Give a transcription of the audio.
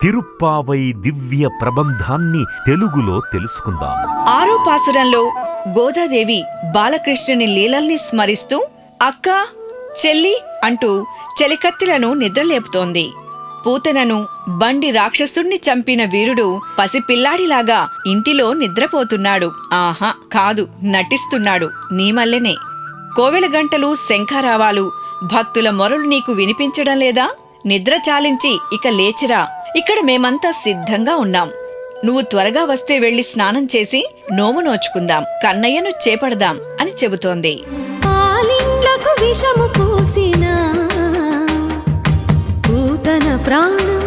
తిరుప్పావై దివ్య ప్రబంధాన్ని తెలుగులో తెలుసుకుందాం. 6వ పాసురంలో గోదాదేవి బాలకృష్ణుని లీలల్ని స్మరిస్తూ అక్కా, చెల్లి అంటూ చెలికత్తెలను నిద్రలేపుతోంది. పూతనను బండి రాక్షసుణ్ణి చంపిన వీరుడు పసిపిల్లాడిలాగా ఇంటిలో నిద్రపోతున్నాడు. ఆహా కాదు, నటిస్తున్నాడు. నీమల్లెనే. కోవెల గంటలు, శంఖారావాలు, భక్తుల మొరలు నీకు వినిపించడం లేదా? నిద్ర చాలించి ఇక లేచిరా, ఇక్కడ మేమంతా సిద్ధంగా ఉన్నాం. నువ్వు త్వరగా వస్తే వెళ్లి స్నానం చేసి నోము నోచుకుందాం, కన్నయ్యను చేపడదాం అని చెబుతోంది. పాలిండ్లకు విషము పూసిన పూతన ప్రాణం